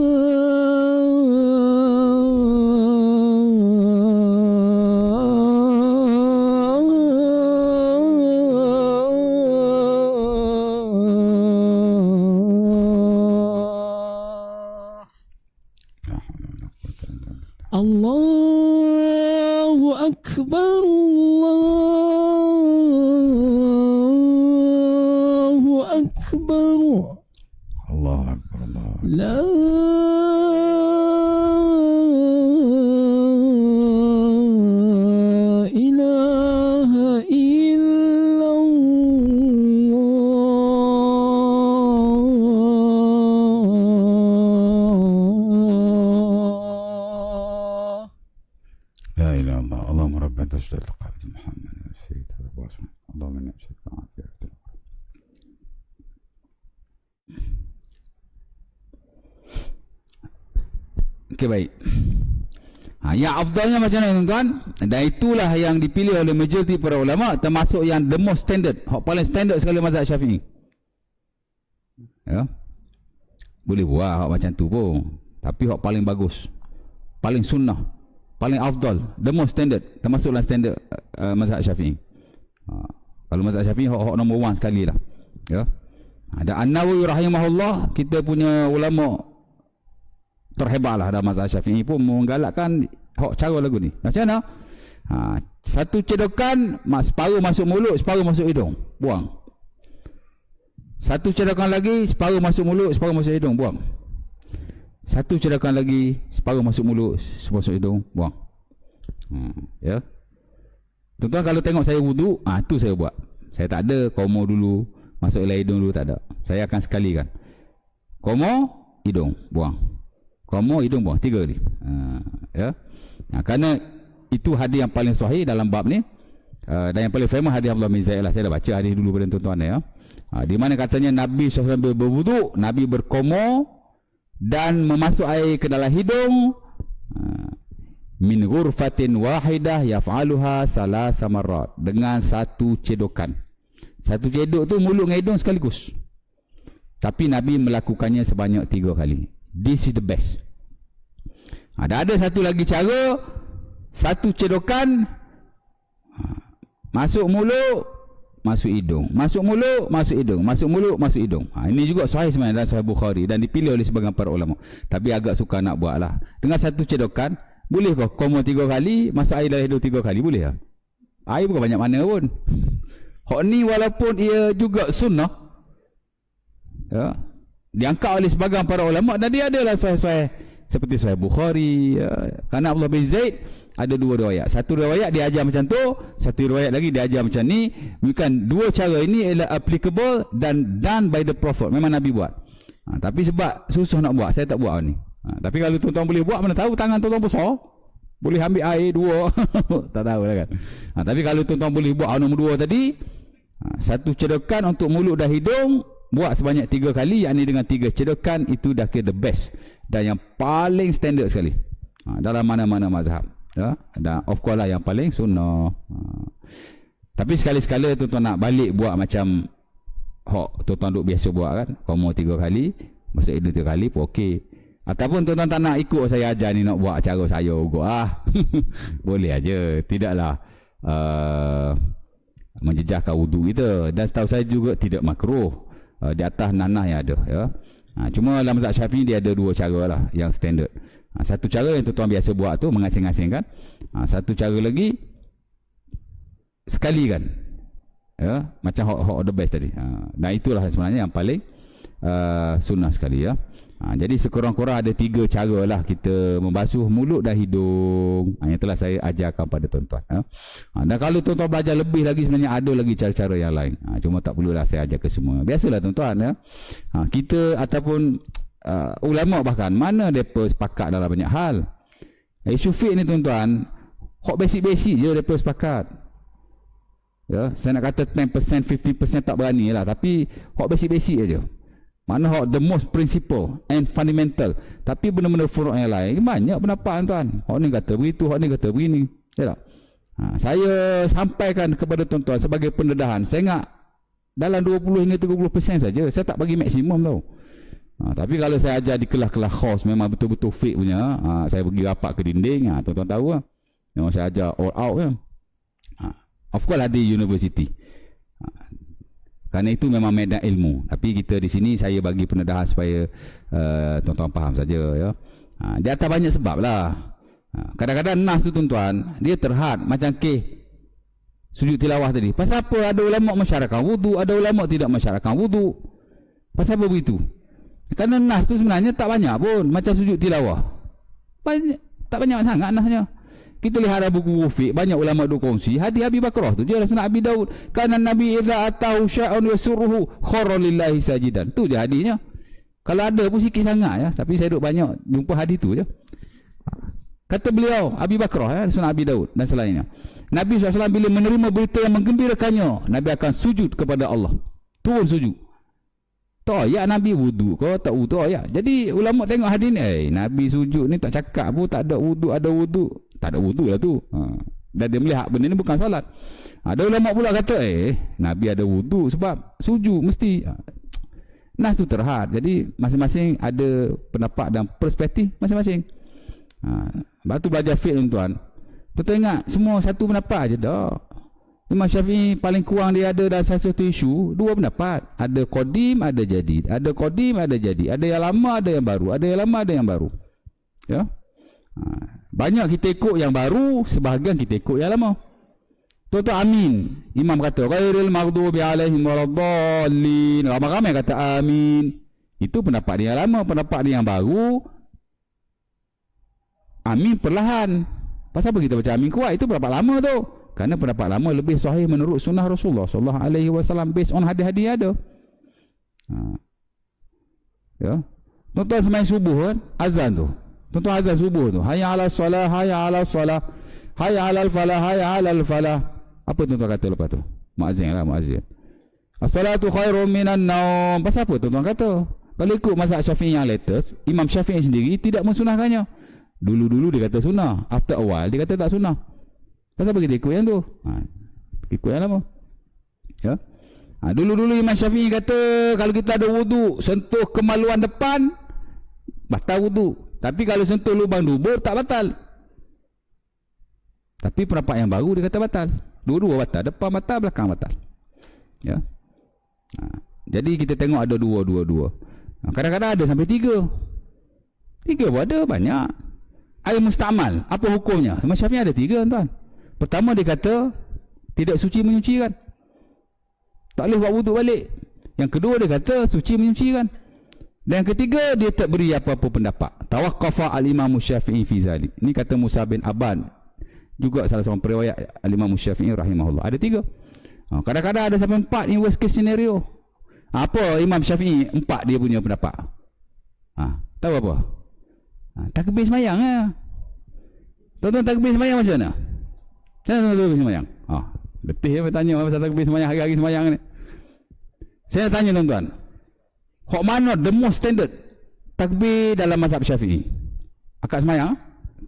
الله أكبر الله أكبر الله أكبر الله أكبر. لا إله إلا الله لا إله إلا الله. اللهم رب أنت اشتريت قلب محمد سيد اللهم إني أشهد أن لا إله إلا أنت. Okey, baik. Yang afdalnya macam mana tuan-tuan? Dan itulah yang dipilih oleh majoriti para ulama, termasuk yang the most standard, hak paling standard sekali mazhab Syafi'i. Ya. Boleh buat hak macam tu pun, tapi hak paling bagus, paling sunnah, paling afdal, the most standard, termasuklah standard mazhab Syafi'i. Kalau mazhab Syafi'i hak nombor 1 sekali lah. Ya. Dan An-Nawawi rahimahullah, kita punya ulama terhebatlah dalam mazhab Syafi'i pun menggalakkan hak cara lagu ni. Macam mana? Satu cedokan, separuh masuk mulut, separuh masuk hidung, buang. Satu cedokan lagi, separuh masuk mulut, separuh masuk hidung, buang. Satu cedokan lagi, separuh masuk mulut, separuh masuk hidung, buang. Ya. Tuan-tuan kalau tengok saya wudu, tu saya buat. Saya tak ada komo dulu, masuk dalam hidung dulu, tak ada. Saya akan sekalikan. Komo, hidung, buang. Komo, hidung, buang. 3 kali. Ya. Kerana itu hadis yang paling sahih dalam bab ni. Dan yang paling famous hadis Abdullah bin Zaid lah. Saya dah baca hadis dulu pada tuan-tuan ya. Di mana katanya Nabi SAW berwuduk, Nabi berkomo dan memasuk air ke dalam hidung min ghurfatin wahidah yaf'aluha salasa marrat, dengan satu cedokan. Satu cedok tu mulut dengan hidung sekaligus. Tapi Nabi melakukannya sebanyak 3 kali. This is the best. Ada satu lagi cara, satu cedokan, masuk mulut, masuk hidung, masuk mulut, masuk hidung, masuk mulut, masuk hidung. Ini juga sahih sebenarnya dalam Sahih Bukhari dan dipilih oleh sebagian para ulama. Tapi agak suka nak buat lah. Dengan satu cedokan, boleh kau komo 3 kali, masuk air dalam hidung 3 kali, boleh tak? Air bukan banyak mana pun. Hak ni walaupun ia juga sunnah, ya, diangkat oleh sebagian para ulama dan dia adalah sahih-sahih seperti Sahih Bukhari. Kerana Abdullah bin Zaid ada 2 riwayat. Satu riwayat dia ajar macam tu, satu riwayat lagi dia ajar macam ni. Bukan, 2 cara ini ialah applicable dan done by the Prophet. Memang Nabi buat. Tapi sebab susah nak buat, saya tak buat ni. Tapi kalau tuan-tuan boleh buat, mana tahu tangan tuan-tuan besar, boleh ambil air 2. Tak tahu lah kan. Tapi kalau tuan-tuan boleh buat nombor 2 tadi, satu cedokan untuk mulut dan hidung, buat sebanyak 3 kali, yakni dengan 3 cedokan, itu dah kira the best dan yang paling standard sekali dalam mana-mana mazhab. Ya? Dan of course lah yang paling sunnah. Tapi sekali-sekala tuan-tuan nak balik buat macam tuan-tuan duk biasa buat kan, komo 3 kali, masuk hidung 3 kali pun okey. Ataupun tuan-tuan tak nak ikut saya ajar ni, nak buat cara saya ugut boleh aja. Tidaklah menjejaskan wudu kita. Dan setahu saya juga tidak makruh. Di atas nanah yang ada, ya. Cuma dalam mazhab Syafi'i dia ada dua cara lah yang standard. Satu cara yang tuan-tuan biasa buat tu mengasing-asingkan. Satu cara lagi sekali kan, ya, macam hot the best tadi. Dan itulah sebenarnya yang paling sunnah sekali, ya. Jadi sekurang-kurang ada 3 cara lah kita membasuh mulut dan hidung. Yang telah saya ajarkan pada tuan-tuan, ya. Dan kalau tuan-tuan belajar lebih lagi, sebenarnya ada lagi cara-cara yang lain. Cuma tak perlulah saya ajar ke semua. Biasalah tuan-tuan, ya. Kita ataupun ulama bahkan mana mereka sepakat dalam banyak hal. Isu fiqh ni tuan-tuan, hak basic-basic je mereka sepakat. Ya, saya nak kata 10%, 50% tak berani lah, tapi hak basic-basic aja. Mana hak the most principle and fundamental. Tapi benda-benda furuk yang lain banyak pendapat tuan. Hak ni kata begitu, hak ni kata begini. Ya tak? Saya sampaikan kepada tuan-tuan sebagai pendedahan. Saya ingat dalam 20 hingga 30% saja. Saya tak bagi maksimum tau. Tapi kalau saya ajar di kelas-kelas khas, memang betul-betul fake punya. Saya pergi rapat ke dinding, tuan-tuan tahu lah. Memang saya ajar all out, ya. Of course ada university. Kerana itu memang medan ilmu. Tapi kita di sini saya bagi pendedahan supaya tuan-tuan faham saja, ya. Di atas banyak sebab lah. Kadang-kadang nas tu tuan-tuan, dia terhad macam sujud tilawah tadi. Pasal apa ada ulama mensyaratkan wudu, ada ulama tidak mensyaratkan wudu? Pasal apa begitu? Kerana nas tu sebenarnya tak banyak pun, macam sujud tilawah. Tak banyak sangat nasnya. Kita lihat ada buku fiqh, banyak ulama duk kongsi hadis Abi Bakrah tu je, sunnah Abi Daud, kana Nabi idza atahu sya'un yasurruhu kharra lillahi sajidan. Tu je hadisnya. Kalau ada pun sikit sangat, ya, tapi saya duk banyak jumpa hadis tu je. Kata beliau Abi Bakrah, ya, sunnah Abi Daud dan selainnya, Nabi SAW bila menerima berita yang menggembirakannya, Nabi akan sujud kepada Allah, turun sujud. Tak ayat Nabi wudu kau tak wudu ayat. Jadi ulama tengok hadis ni, Nabi sujud ni tak cakap pun tak ada wudu, ada wudu. Tak ada wudu lah tu. Dan dia melihat benda ni bukan solat. Ada ulama pula kata Nabi ada wudu sebab sujud mesti. Nas tu terhad. Jadi masing-masing ada pendapat dan perspektif masing-masing. Lepas tu belajar fiqh tuan-tuan. Tuan ingat semua satu pendapat aje dah. Imam Syafi'i paling kurang dia ada dalam satu isu 2 pendapat. Ada qadim, ada jadid. Ada qadim, ada jadid. Ada yang lama, ada yang baru. Ada yang lama, ada yang baru. Ya. Banyak kita ikut yang baru, sebahagian kita ikut yang lama. Tuan-tuan amin. Imam kata ghairil maghdubi alaihim waladdallin. Ramai-ramai kata amin. Itu pendapat dia yang lama, pendapat dia yang baru. Amin perlahan. Pasal apa kita baca amin kuat? Itu pendapat lama tu. Kerana pendapat lama lebih sahih menurut sunnah Rasulullah sallallahu alaihi wasallam based on hadis-hadis ada. Ya. Tuan-tuan semain subuh kan, azan tu. Tuan-tuan azan subuh tu, hayya 'alas solah, hayya 'alas solah, hayya 'alal falah, hayya 'alal falah. Apa tuan-tuan kata lepas tu? Muazzin lah, muazzin. As-salatu khairum minan naum. Pasal apa tuan-tuan kata? Kalau ikut mazhab Syafi'i yang latest, Imam Syafi'i sendiri tidak mensunahkannya. Dulu-dulu dia kata sunnah, after a while dia kata tak sunnah. Pasal apa kita ikut yang tu? Ikut yang lama. Ya. Dulu-dulu Imam Syafi'i kata kalau kita ada wudu, sentuh kemaluan depan, batal wudu. Tapi kalau sentuh lubang dubur, tak batal. Tapi pendapat yang baru dia kata batal. Dua-dua batal. Depan batal, belakang batal. Ya. Jadi kita tengok ada dua. Kadang-kadang ada sampai 3. 3 pun ada, banyak. Air mustamal, apa hukumnya? Imam Syafi'i ada 3 tuan. Pertama dia kata tidak suci menyucikan, tak boleh buat wuduk balik. Yang kedua dia kata suci menyucikan. Dan yang ketiga dia tak beri apa-apa pendapat. Tawaqqafa al-Imam Syafi'i fi zalik. Ini kata Musa bin Aban, juga salah seorang periwayat al-Imam Syafi'i rahimahullah. Ada 3. Kadang-kadang ada sampai 4 ni worst case scenario. Apa Imam Syafi'i 4 dia punya pendapat? Tahu apa? Takbir semayang lah. Tuan-tuan takbir semayang macam mana? Macam mana takbir semayang? Letih ya bertanya pasal takbir semayang, hari-hari semayang ni. Saya tanya tuan-tuan, hak mana the most standard takbir dalam mazhab Syafi'i? Akad semayang?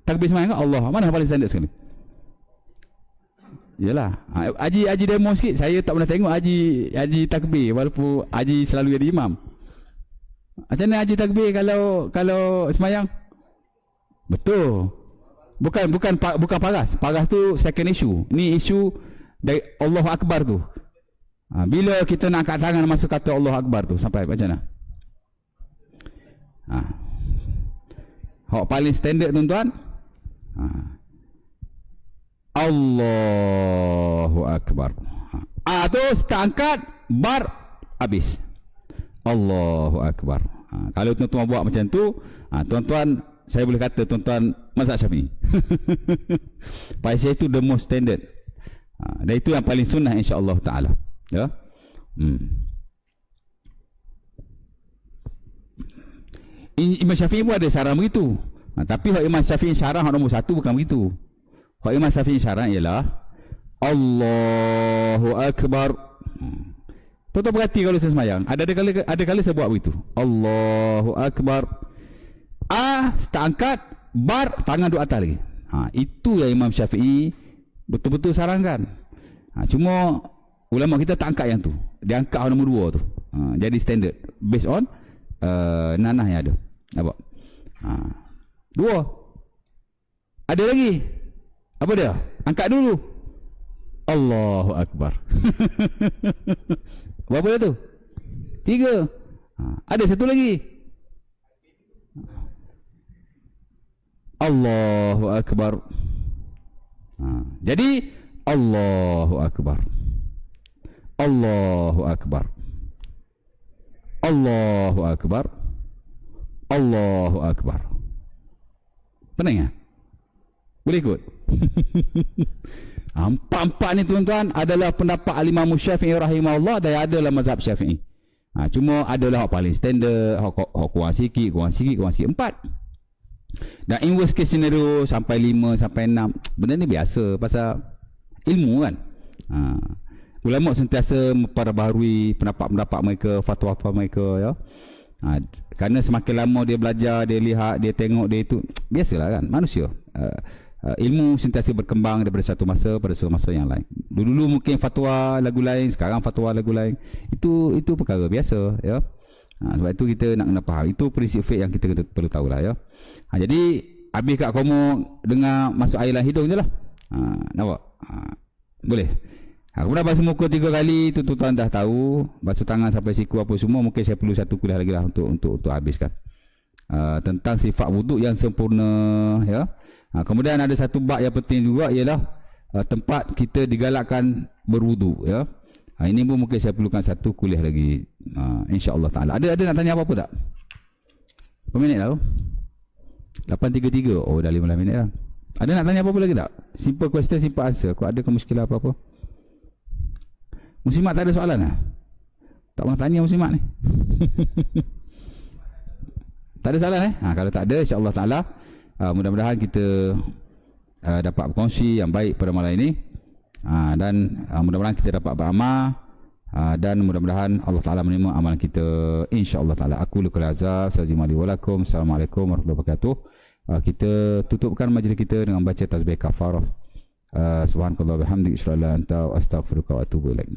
Takbir semayang kan Allah, mana paling standard sekali? Yalah, Haji demo sikit. Saya tak pernah tengok Haji takbir, walaupun Haji selalu jadi imam. Macam mana Haji takbir kalau semayang? Betul. Bukan paras. Paras tu second issue. Ni isu Dari Allahu Akbar tu. Bila kita nak angkat tangan masa kata Allahu Akbar tu sampai macam mana? Hak paling standard tuan-tuan. Allahu Akbar. Tu start angkat, bar habis. Allahu Akbar. Kalau tuan-tuan buat macam tu, tuan-tuan, saya boleh kata tuan-tuan mazhab Syafi'i. Pasal itu the most standard. Dan itu yang paling sunnah insya-Allah taala. Ya. Imam Syafi'i pun ada syarah begitu. Tapi hak Imam Syafi'i syarah nombor 1 bukan begitu. Hak Imam Syafi'i syarah ialah Allahu Akbar. Tuan-tuan perhati kalau saya semayang, ada kali saya buat begitu. Allahu Akbar. Start angkat, bar, tangan duduk atas lagi. Itu yang Imam Syafi'i betul-betul sarankan. Cuma ulama kita tak angkat yang tu. Dia angkat nombor 2 tu. Jadi standard based on nanah yang ada. Nampak? 2. Ada lagi. Apa dia? Angkat dulu. Allahu Akbar. Berapa dah tu? 3. Ada satu lagi. Allahu Akbar. Jadi Allahu Akbar. Allahu Akbar. Allahu Akbar. Allahu Akbar. Pening tak? Boleh ikut? Empat-empat ni tuan-tuan adalah pendapat Al-Imam Syafi'i rahimahullah dan adalah mazhab Syafi'i. Cuma adalah hak paling standard, hak kurang sikit, kurang sikit, kurang sikit. 4. Dan in worst case scenario sampai 5, sampai 6. Benda ni biasa pasal ilmu kan. Ulama sentiasa memperbaharui pendapat-pendapat mereka, fatwa-fatwa mereka, ya. Kerana semakin lama dia belajar, dia lihat, dia tengok, dia itu, biasalah kan manusia. Ilmu sentiasa berkembang daripada satu masa pada satu masa yang lain. Dulu mungkin fatwa lagu lain, sekarang fatwa lagu lain. Itu perkara biasa, ya. Sebab itu kita nak kena faham. Itu prinsip fiqh yang kita perlu tahulah, ya. Jadi habis kat kamu dengar masuk air dalam hidung je lah. Nampak? Boleh. Kemudian basuh muka 3 kali, tuan-tuan dah tahu. Basuh tangan sampai siku apa semua. Mungkin saya perlu satu kuliah lagi lah untuk habiskan. Tentang sifat wuduk yang sempurna, ya. Kemudian ada satu bab yang penting juga ialah tempat kita digalakkan berwuduk, ya. Ini pun mungkin saya perlukan satu kuliah lagi, insya-Allah taala. Ada nak tanya apa-apa tak? Berapa minit dah? 8.33. Oh, dah 15 minit dah. Ada nak tanya apa-apa lagi tak? Simple question, simple answer. Kau ada kemuskilan apa-apa? Muslimat tak ada soalan lah? Tak pernah tanya Muslimat ni. Tak ada soalan kalau tak ada, insya-Allah taala mudah-mudahan kita dapat berkongsi yang baik pada malam ini, dan mudah-mudahan kita dapat beramal, dan mudah-mudahan Allah Taala menerima amalan kita, insya-Allah taala. Aku lukul azab sazimali walakum. Assalamualaikum warahmatullahi wabarakatuh. Kita tutupkan majlis kita dengan baca tasbih kafarah. Subhanakallah bihamdik asyhadu an la ilaha illa anta astaghfiruka wa atubu ilaik.